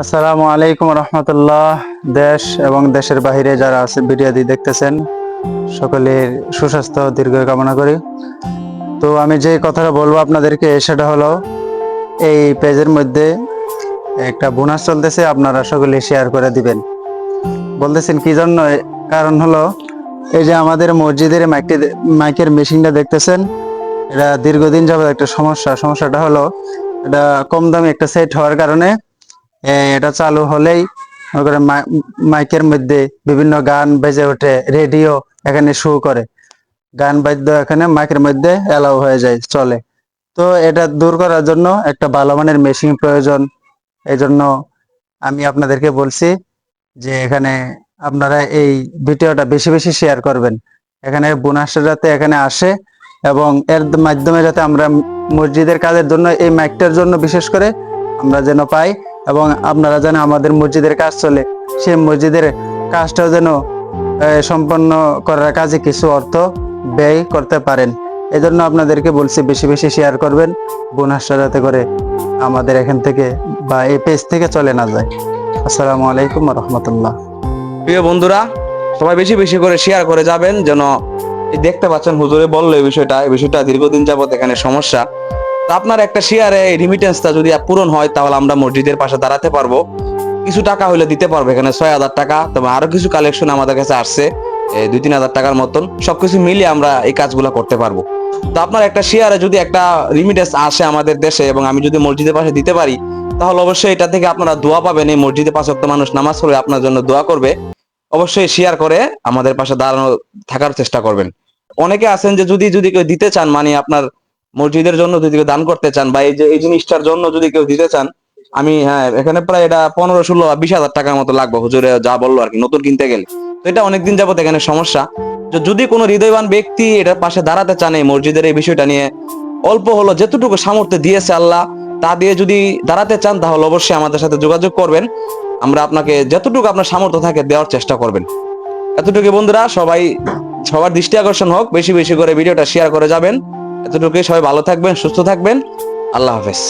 আসসালামু আলাইকুম রহমতুল্লাহ। দেশ এবং দেশের বাহিরে যারা আছে ভিডিওটি দেখতেছেন, সকলের সুস্বাস্থ্য দীর্ঘ কামনা করি। তো আমি যে কথাটা বলবো আপনাদেরকে সেটা হলো, এই পেজের মধ্যে একটা বোনাস চলতেছে, আপনারা সকলে শেয়ার করে দিবেন। বলতেছেন কি জন্য? কারণ হলো, এই যে আমাদের মসজিদের মাইকের মেশিনটা দেখতেছেন, এটা দীর্ঘদিন যাবত একটা সমস্যাটা হলো, এটা কম দামি একটা সেট হওয়ার কারণে এটা চালু হলেই মনে করেন মাইকের মধ্যে বিভিন্ন গান বেজে ওঠে, রেডিও এখানে শো করে, গান বাদ্য এখানে মাইকের মধ্যে এলাও হয়ে যায়, চলে। তো এটা দূর করার জন্য একটা ভালো মানের মেশিন প্রয়োজন। এই জন্য আমি আপনাদেরকে বলছি যে এখানে আপনারা এই ভিডিওটা বেশি বেশি শেয়ার করবেন। এখানে বোনাসটা যাতে এখানে আসে এবং এর মাধ্যমে যাতে আমরা মসজিদের কাজের জন্য, এই মাইকটার জন্য বিশেষ করে আমরা যেন পাই, এবং আপনারা যেন আমাদের মসজিদের কাজ চলে, সেই মসজিদের কাজটাও যেন সম্পন্ন করার কাজে কিছু অর্থ ব্যয় করতে পারেন। এজন্য আপনাদেরকে বলছি বেশি বেশি শেয়ার করবেন, বোনাসটা যাতে করে আমাদের এখান থেকে বা এই পেজ থেকে চলে না যায়। আসসালামু আলাইকুম রহমতুল্লাহ। প্রিয় বন্ধুরা, সবাই বেশি বেশি করে শেয়ার করে যাবেন। যেন দেখতে পাচ্ছেন হুজুরে বললো এই বিষয়টা দীর্ঘদিন যাবত এখানে সমস্যা। তো আপনার একটা শেয়ারে এই রিমিটেন্সটা যদি পূরণ হয়, তাহলে আমরা মসজিদের পাশে দাঁড়াতে পারবো। কিছু টাকা হইলে দিতে পারবো, এখানে 6,000 টাকা, তবে আরো কিছু কালেকশন আমাদের কাছে আসছে 2-3 হাজার টাকার মতন। সবকিছু মিলিয়ে আমরা এই কাজগুলো করতে পারবো। তো আপনার একটা শেয়ারে যদি একটা রিমিটেন্স আসে আমাদের দেশে, এবং আমি যদি মসজিদের পাশে দিতে পারি, তাহলে অবশ্যই এটা থেকে আপনারা দোয়া পাবেন। এই মসজিদে 5 ওয়াক্ত মানুষ নামাজ পড়ে আপনার জন্য দোয়া করবে। অবশ্যই শেয়ার করে আমাদের পাশে দাঁড়ানো থাকার চেষ্টা করবেন। অনেকে আছেন যে যদি যদি কেউ দিতে চান, মানে আপনার মসজিদের জন্য যদি কেউ দান করতে চান, বা এই যে এই জিনিসটার জন্য যদি কেউ দিতে চান, আমি এখানে প্রায় এটা 15-16-20 হাজার টাকার মতো লাগবে, হুজুরে যা বললো আর কি, নতুন কিনতে গেলে। তো এটা অনেকদিন যাবত এখানে সমস্যা। যদি কোনো হৃদয়বান ব্যক্তি এটার পাশে দাঁড়াতে চান, এই মসজিদের এই বিষয়টা নিয়ে, অল্প হলো যেতটুকু সামর্থ্য দিয়েছে আল্লাহ, তা দিয়ে যদি দাঁড়াতে চান, তাহলে অবশ্যই আমাদের সাথে যোগাযোগ করবেন। আমরা আপনাকে যতটুকু আপনার সামর্থ্য থাকে দেওয়ার চেষ্টা করবেন। এতটুকু বন্ধুরা, সবার দৃষ্টি আকর্ষণ হোক, বেশি বেশি করে ভিডিওটা শেয়ার করে যাবেন। এতটুকুই, সবাই ভালো থাকবেন, সুস্থ থাকবেন। আল্লাহ হাফেজ।